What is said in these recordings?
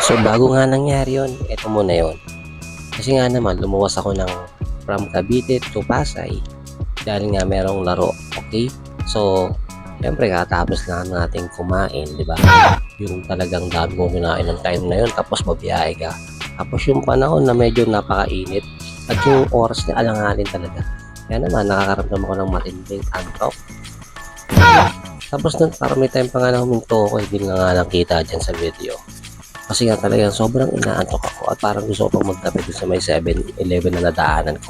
So bago nga nangyari yun, eto muna yun. Kasi nga naman, lumuwas ako from Cavite to Pasay dahil nga merong laro, okay? So, syempre katapos na nating kumain, di ba? Yung talagang dami kong kinain ng time na yun, tapos mabiyahe ka. Tapos yung panahon na medyo napakainit at yung oras na alanganin talaga. Kaya naman, nakakaramdam ako ng matinding antok. Tapos nun, parang may time pa nga na huminto ako, hindi nga nakita dyan sa video. Kasi nga talagang sobrang inaantok ako at parang gusto ko pang magkape dun sa may 7-Eleven na nadaanan ko.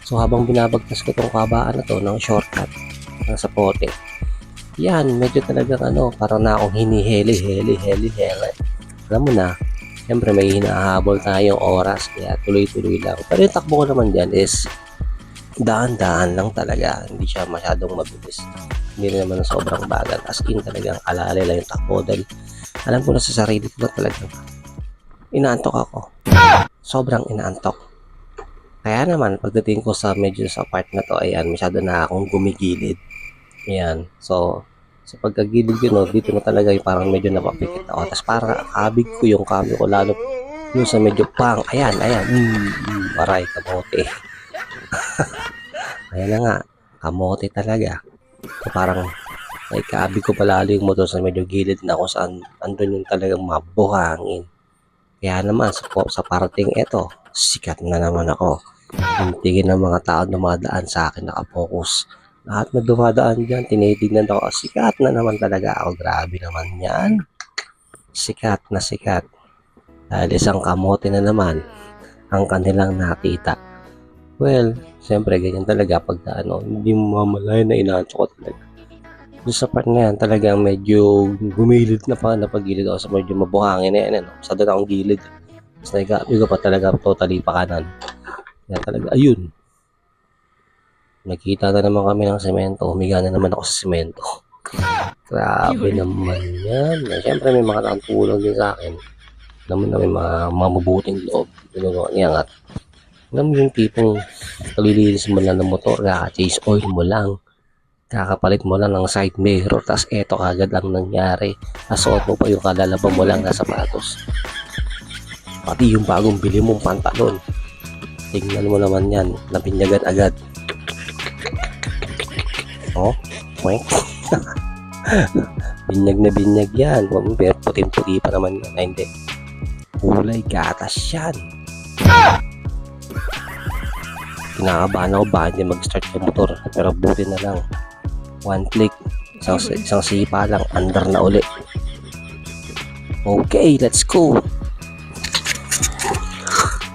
So habang binabagtas ko tong kabaan na to ng shortcut ng sapote, yan, medyo talagang parang na akong hiniheli. Alam mo na, siyempre may hinahabol tayong oras kaya tuloy-tuloy lang. Pero yung takbo ko naman dyan is daan-daan lang talaga. Hindi siya masyadong mabilis. Hindi rin naman sobrang bagal. As in talagang alala lang yung takbo dahil alam ko na sa sarili ko na talagang inaantok ako. Sobrang inaantok. Kaya naman, pagdating ko sa medyo sa part na to, ayan, masyado na akong gumigilid. Ayan. So, sa pagkagilid ko, dito na talaga yung parang medyo napapikit ako. Tapos parang abig ko yung kami ko, lalo yung sa medyo pang. Ayan. Aray, kamote. Ayan na nga, kamote talaga. So, parang ay kaabig ko palalo yung motor sa medyo gilid na kung saan andun yung talagang mabuhangin. Kaya naman sa parating eto, sikat na naman ako. Yung tingin ng mga tao na dumadaan sa akin nakapokus. Lahat na dumadaan dyan, tinitignan ako, sikat na naman talaga ako. Grabe naman yan. Sikat na sikat. Dahil isang kamote na naman ang kanilang nakita. Well, siyempre ganyan talaga pag hindi mo mamalayan na inaantok ko talaga. Doon sa part na yan, talagang medyo gumilid na pa, napagilid ako sa medyo mabuhangin na yan. Sa doon akong gilid. Tapos nag-aabig pa talaga totally pa kanan. Kaya talaga, ayun. Nakita na naman kami ng semento. Humiga na naman ako sa semento. Grabe naman yan. Siyempre may mga nakatulong din sa akin. Alam mo na may mga mabubuting loob. Ginagawa niya nga. Alam mo yung tipong kalilinis mo lang ng motor, kaka-chase oil mo lang. Kakapalit mo lang ng side mirror, tas eto kagad ang nangyari. Asuot mo pa yung kalalabang mo lang na sapatos. Pati yung bagong bili mong pantalon. Tingnan mo naman yan, nabinyagan agad. Oh, wait. Binyag na binyag yan. Pero puting-puti pa naman yan. Ay, hindi. Kulay gatas yan. Kinakabahan ako ba hindi mag-start yung motor. Pero buti na lang. One click, isang sipa lang, under na uli. Okay, let's go.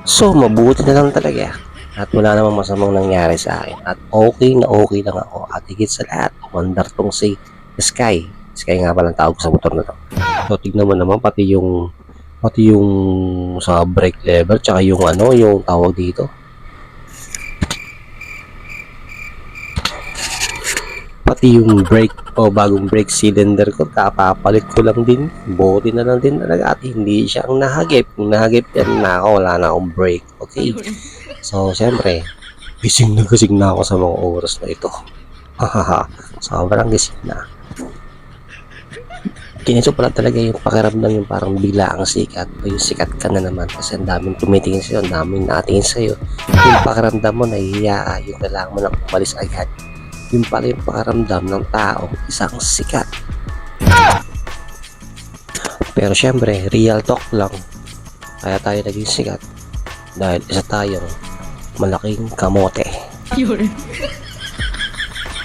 So, mabuti na lang talaga. At wala namang masamang nangyari sa akin. At okay lang ako. At higit sa lahat, umandar tong si Sky. Sky nga palang tawag sa motor na to. So, tignan mo naman, pati yung sa brake lever, tsaka yung yung tawag dito. Pati yung brake o bagong brake cylinder ko, kapapalit ko lang din. Buti na lang din talaga at hindi siya ang nahagip. Kung nahagip yan na ako, wala na akong brake. Okay? So, siyempre, gising na ako sa mga oras na ito. Sobrang gising na. Kinito pala talaga yung pakiramdam yung parang bigla ang sikat o yung sikat ka na naman kasi ang daming tumitingin sa'yo, ang daming nakatingin sa'yo. Yung pakiramdam mo, nahihiya ka, yung kailangan mo lang umalis agad. Yung pala yung pakaramdam ng tao isang sikat. Pero syempre real talk lang, kaya tayo naging sikat dahil isa tayong malaking kamote.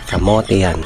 Kamote yan.